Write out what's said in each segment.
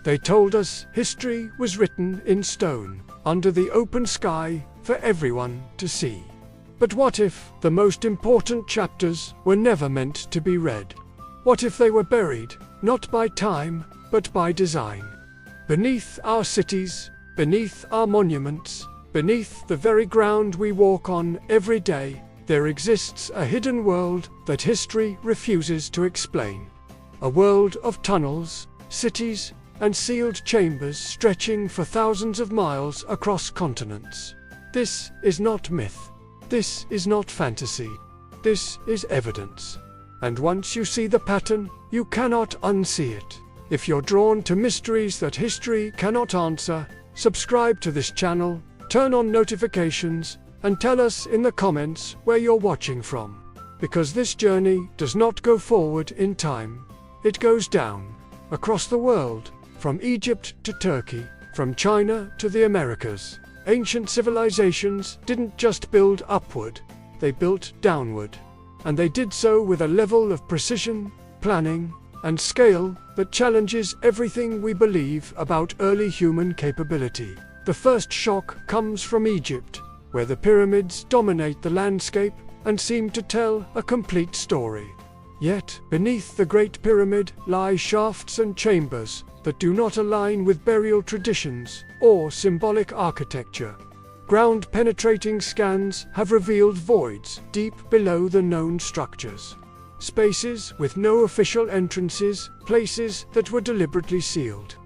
They told us history was written in stone, under the open sky, for everyone to see. But what if the most important chapters were never meant to be read? What if they were buried, not by time, but by design? Beneath our cities, beneath our monuments, beneath the very ground we walk on every day, there exists a hidden world that history refuses to explain. A world of tunnels, cities, and sealed chambers stretching for thousands of miles across continents. This is not myth. This is not fantasy. This is evidence. And once you see the pattern, you cannot unsee it. If you're drawn to mysteries that history cannot answer, subscribe to this channel, turn on notifications, and tell us in the comments where you're watching from. Because this journey does not go forward in time. It goes down, across the world, from Egypt to Turkey, from China to the Americas. Ancient civilizations didn't just build upward, they built downward. And they did so with a level of precision, planning, and scale that challenges everything we believe about early human capability. The first shock comes from Egypt, where the pyramids dominate the landscape and seem to tell a complete story. Yet, beneath the Great Pyramid lie shafts and chambers that do not align with burial traditions or symbolic architecture. Ground-penetrating scans have revealed voids deep below the known structures. Spaces with no official entrances, places that were deliberately sealed.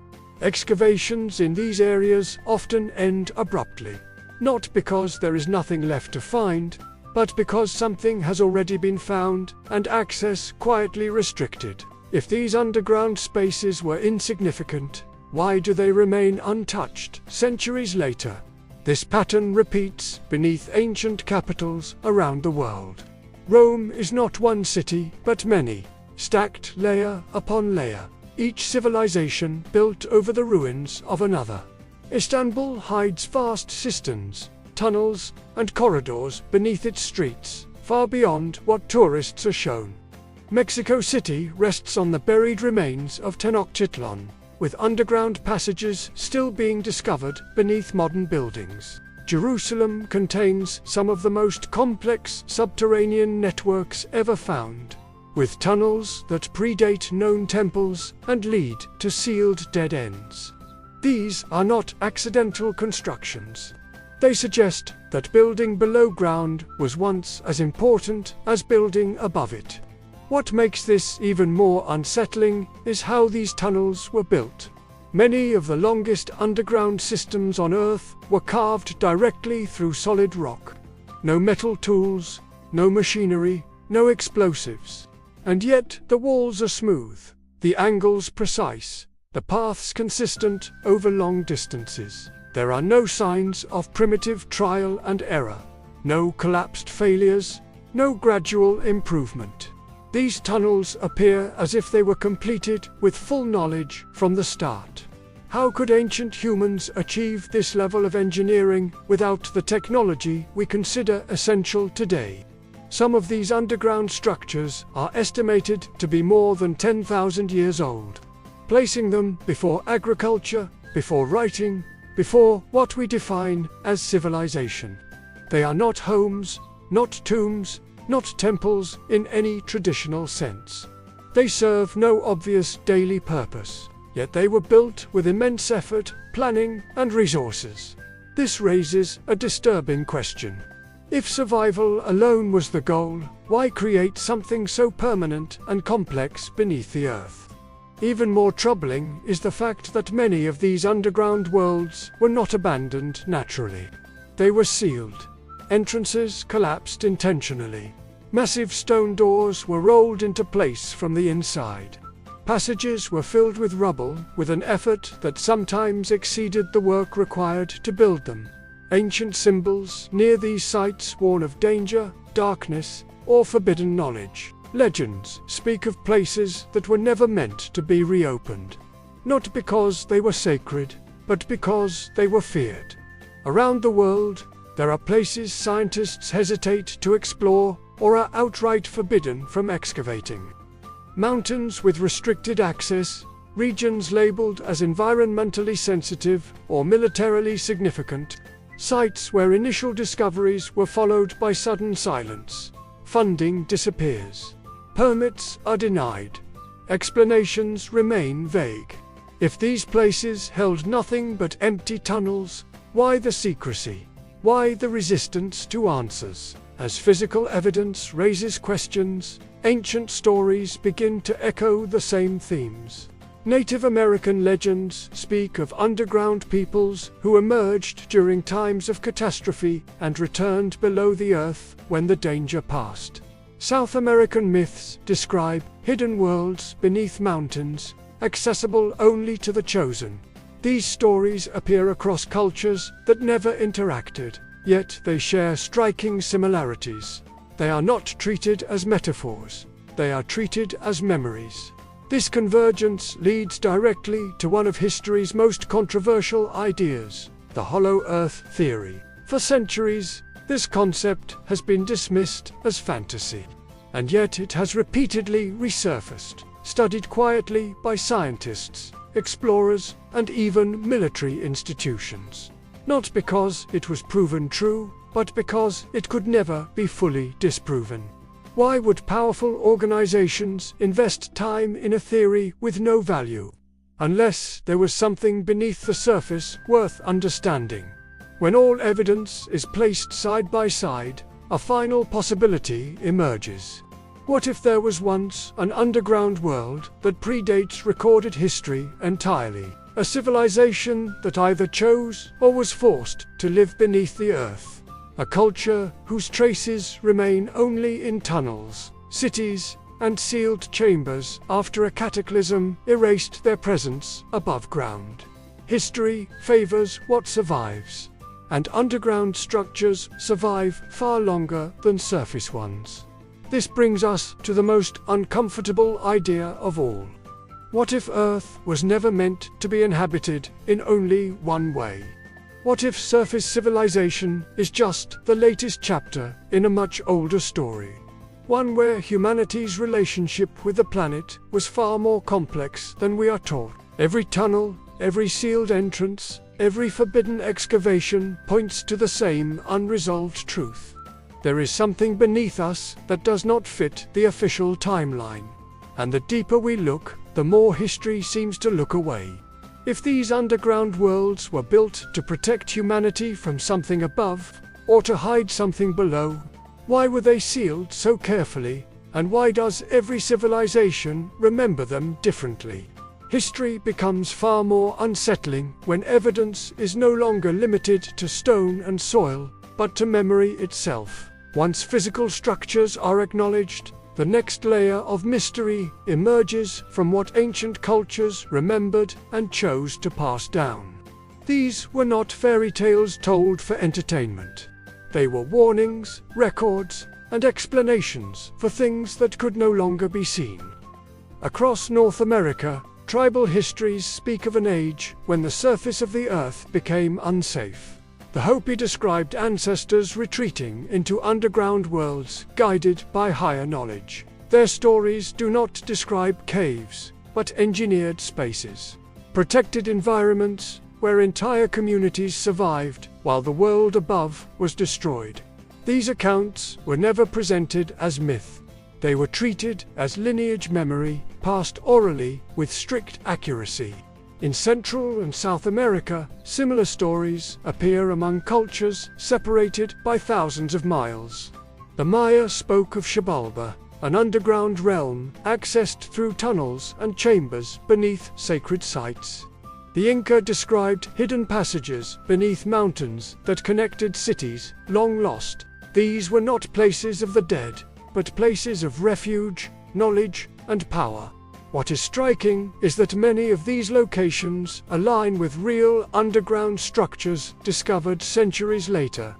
Excavations in these areas often end abruptly. Not because there is nothing left to find, but because something has already been found and access quietly restricted. If these underground spaces were insignificant, why do they remain untouched centuries later? This pattern repeats beneath ancient capitals around the world. Rome is not one city, but many, stacked layer upon layer, each civilization built over the ruins of another. Istanbul hides vast cisterns, tunnels, and corridors beneath its streets, far beyond what tourists are shown. Mexico City rests on the buried remains of Tenochtitlan, with underground passages still being discovered beneath modern buildings. Jerusalem contains some of the most complex subterranean networks ever found, with tunnels that predate known temples and lead to sealed dead ends. These are not accidental constructions. They suggest that building below ground was once as important as building above it. What makes this even more unsettling is how these tunnels were built. Many of the longest underground systems on Earth were carved directly through solid rock. No metal tools, no machinery, no explosives. And yet the walls are smooth, the angles precise, the paths consistent over long distances. There are no signs of primitive trial and error, no collapsed failures, no gradual improvement. These tunnels appear as if they were completed with full knowledge from the start. How could ancient humans achieve this level of engineering without the technology we consider essential today? Some of these underground structures are estimated to be more than 10,000 years old, placing them before agriculture, before writing, before what we define as civilization. They are not homes, not tombs, not temples in any traditional sense. They serve no obvious daily purpose, yet they were built with immense effort, planning, and resources. This raises a disturbing question. If survival alone was the goal, why create something so permanent and complex beneath the earth? Even more troubling is the fact that many of these underground worlds were not abandoned naturally. They were sealed. Entrances collapsed intentionally. Massive stone doors were rolled into place from the inside. Passages were filled with rubble, with an effort that sometimes exceeded the work required to build them. Ancient symbols near these sites warn of danger, darkness, or forbidden knowledge. Legends speak of places that were never meant to be reopened. Not because they were sacred, but because they were feared. Around the world, there are places scientists hesitate to explore or are outright forbidden from excavating. Mountains with restricted access, regions labeled as environmentally sensitive or militarily significant, sites where initial discoveries were followed by sudden silence. Funding disappears. Permits are denied. Explanations remain vague. If these places held nothing but empty tunnels, why the secrecy? Why the resistance to answers? As physical evidence raises questions, ancient stories begin to echo the same themes. Native American legends speak of underground peoples who emerged during times of catastrophe and returned below the earth when the danger passed. South American myths describe hidden worlds beneath mountains, accessible only to the chosen. These stories appear across cultures that never interacted, yet they share striking similarities. They are not treated as metaphors. They are treated as memories. This convergence leads directly to one of history's most controversial ideas, the Hollow Earth theory. For centuries, this concept has been dismissed as fantasy. And yet it has repeatedly resurfaced, studied quietly by scientists, explorers, and even military institutions. Not because it was proven true, but because it could never be fully disproven. Why would powerful organizations invest time in a theory with no value? Unless there was something beneath the surface worth understanding. When all evidence is placed side by side, a final possibility emerges. What if there was once an underground world that predates recorded history entirely? A civilization that either chose or was forced to live beneath the earth. A culture whose traces remain only in tunnels, cities, and sealed chambers after a cataclysm erased their presence above ground. History favors what survives, and underground structures survive far longer than surface ones. This brings us to the most uncomfortable idea of all. What if Earth was never meant to be inhabited in only one way? What if surface civilization is just the latest chapter in a much older story? One where humanity's relationship with the planet was far more complex than we are taught. Every tunnel, every sealed entrance, every forbidden excavation points to the same unresolved truth. There is something beneath us that does not fit the official timeline. And the deeper we look, the more history seems to look away. If these underground worlds were built to protect humanity from something above, or to hide something below, why were they sealed so carefully, and why does every civilization remember them differently? History becomes far more unsettling when evidence is no longer limited to stone and soil, but to memory itself. Once physical structures are acknowledged, the next layer of mystery emerges from what ancient cultures remembered and chose to pass down. These were not fairy tales told for entertainment. They were warnings, records, and explanations for things that could no longer be seen. Across North America, tribal histories speak of an age when the surface of the earth became unsafe. The Hopi described ancestors retreating into underground worlds guided by higher knowledge. Their stories do not describe caves, but engineered spaces. Protected environments where entire communities survived while the world above was destroyed. These accounts were never presented as myth. They were treated as lineage memory, passed orally with strict accuracy. In Central and South America, similar stories appear among cultures separated by thousands of miles. The Maya spoke of Xibalba, an underground realm accessed through tunnels and chambers beneath sacred sites. The Inca described hidden passages beneath mountains that connected cities long lost. These were not places of the dead, but places of refuge, knowledge, and power. What is striking is that many of these locations align with real underground structures discovered centuries later.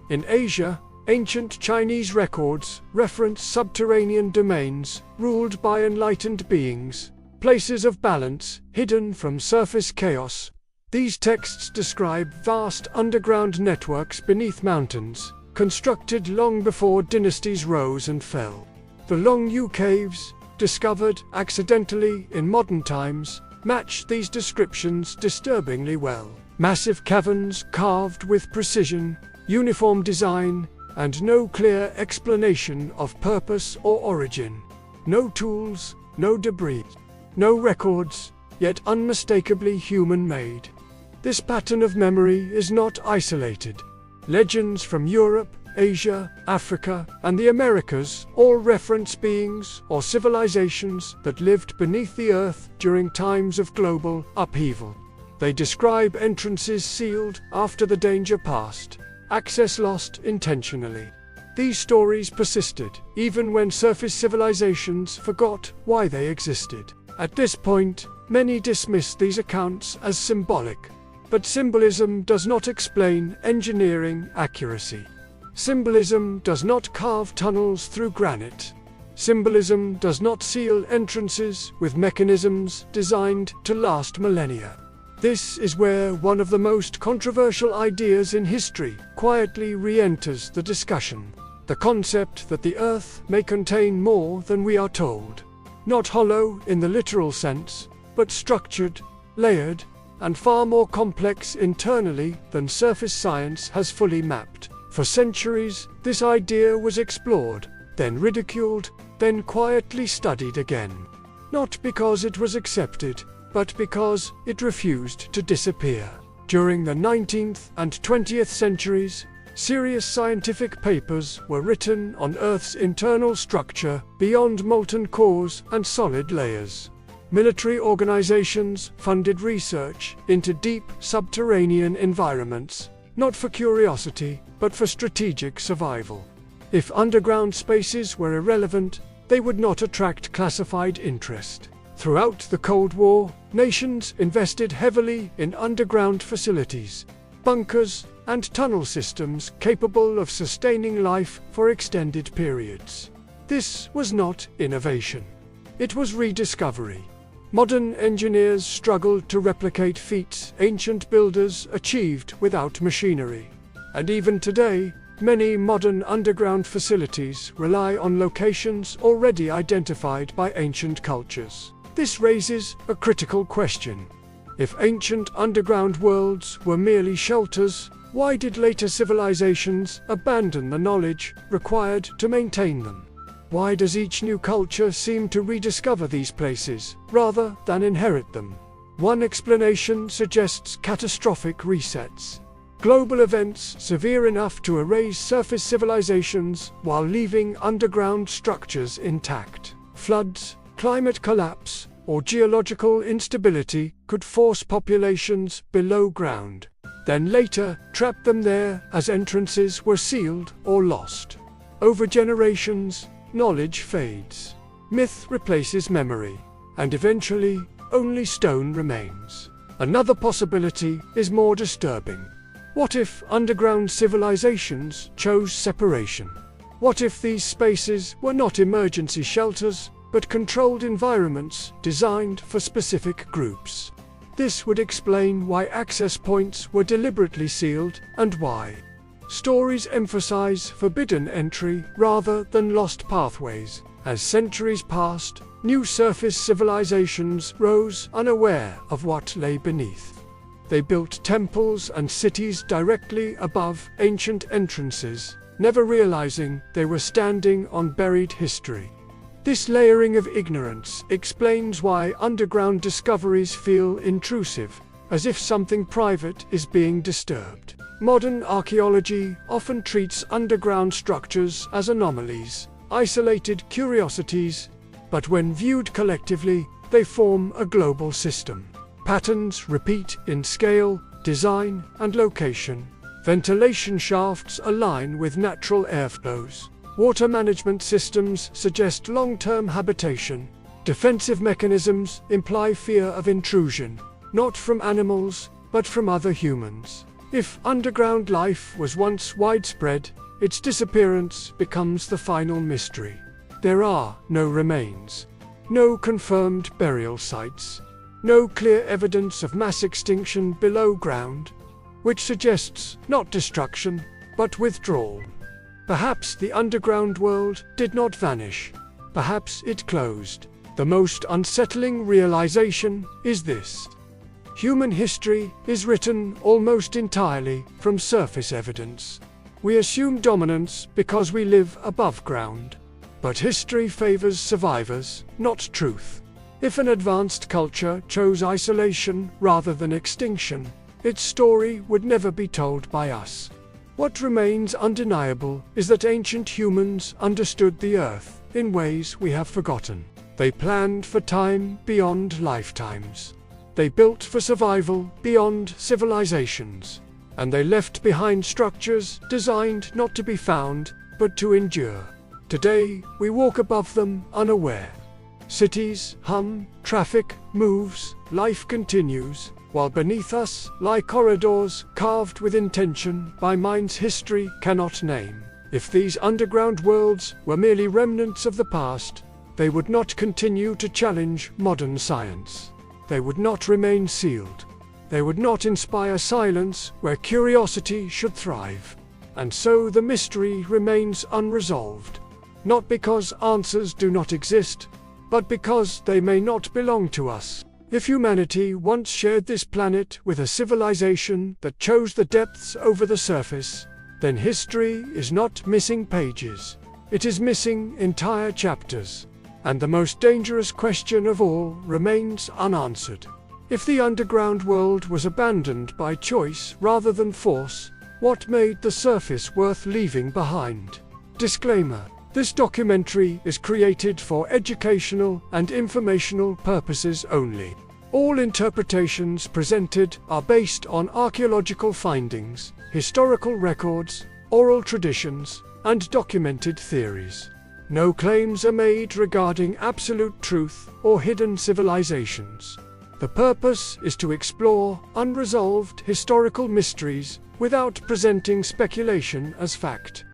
In Asia, ancient Chinese records reference subterranean domains ruled by enlightened beings, places of balance hidden from surface chaos. These texts describe vast underground networks beneath mountains, constructed long before dynasties rose and fell. The Long Yu caves, discovered accidentally in modern times, match these descriptions disturbingly well. Massive caverns carved with precision, uniform design, and no clear explanation of purpose or origin. No tools, no debris, no records, yet unmistakably human-made. This pattern of memory is not isolated. Legends from Europe, Asia, Africa, and the Americas all reference beings or civilizations that lived beneath the earth during times of global upheaval. They describe entrances sealed after the danger passed, access lost intentionally. These stories persisted, even when surface civilizations forgot why they existed. At this point, many dismiss these accounts as symbolic. But symbolism does not explain engineering accuracy. Symbolism does not carve tunnels through granite. Symbolism does not seal entrances with mechanisms designed to last millennia. This is where one of the most controversial ideas in history quietly re-enters the discussion. The concept that the Earth may contain more than we are told. Not hollow in the literal sense, but structured, layered, and far more complex internally than surface science has fully mapped. For centuries, this idea was explored, then ridiculed, then quietly studied again. Not because it was accepted, but because it refused to disappear. During the 19th and 20th centuries, serious scientific papers were written on Earth's internal structure beyond molten cores and solid layers. Military organizations funded research into deep subterranean environments, not for curiosity, but for strategic survival. If underground spaces were irrelevant, they would not attract classified interest. Throughout the Cold War, nations invested heavily in underground facilities, bunkers, and tunnel systems capable of sustaining life for extended periods. This was not innovation. It was rediscovery. Modern engineers struggled to replicate feats ancient builders achieved without machinery. And even today, many modern underground facilities rely on locations already identified by ancient cultures. This raises a critical question. If ancient underground worlds were merely shelters, why did later civilizations abandon the knowledge required to maintain them? Why does each new culture seem to rediscover these places, rather than inherit them? One explanation suggests catastrophic resets. Global events severe enough to erase surface civilizations while leaving underground structures intact. Floods, climate collapse, or geological instability could force populations below ground, then later trap them there as entrances were sealed or lost. Over generations, knowledge fades. Myth replaces memory, and eventually, only stone remains. Another possibility is more disturbing. What if underground civilizations chose separation? What if these spaces were not emergency shelters, but controlled environments designed for specific groups? This would explain why access points were deliberately sealed and why stories emphasize forbidden entry rather than lost pathways. As centuries passed, new surface civilizations rose unaware of what lay beneath. They built temples and cities directly above ancient entrances, never realizing they were standing on buried history. This layering of ignorance explains why underground discoveries feel intrusive, as if something private is being disturbed. Modern archaeology often treats underground structures as anomalies, isolated curiosities, but when viewed collectively, they form a global system. Patterns repeat in scale, design, and location. Ventilation shafts align with natural airflows. Water management systems suggest long-term habitation. Defensive mechanisms imply fear of intrusion, not from animals, but from other humans. If underground life was once widespread, its disappearance becomes the final mystery. There are no remains, no confirmed burial sites, no clear evidence of mass extinction below ground, which suggests not destruction, but withdrawal. Perhaps the underground world did not vanish. Perhaps it closed. The most unsettling realization is this: human history is written almost entirely from surface evidence. We assume dominance because we live above ground. But history favors survivors, not truth. If an advanced culture chose isolation rather than extinction, its story would never be told by us. What remains undeniable is that ancient humans understood the earth in ways we have forgotten. They planned for time beyond lifetimes. They built for survival beyond civilizations. And they left behind structures designed not to be found, but to endure. Today, we walk above them unaware. Cities hum, traffic moves, life continues, while beneath us lie corridors carved with intention by minds history cannot name. If these underground worlds were merely remnants of the past, they would not continue to challenge modern science. They would not remain sealed. They would not inspire silence where curiosity should thrive. And so the mystery remains unresolved. Not because answers do not exist, but because they may not belong to us. If humanity once shared this planet with a civilization that chose the depths over the surface, then history is not missing pages. It is missing entire chapters. And the most dangerous question of all remains unanswered. If the underground world was abandoned by choice rather than force, what made the surface worth leaving behind? Disclaimer: this documentary is created for educational and informational purposes only. All interpretations presented are based on archaeological findings, historical records, oral traditions, and documented theories. No claims are made regarding absolute truth or hidden civilizations. The purpose is to explore unresolved historical mysteries without presenting speculation as fact.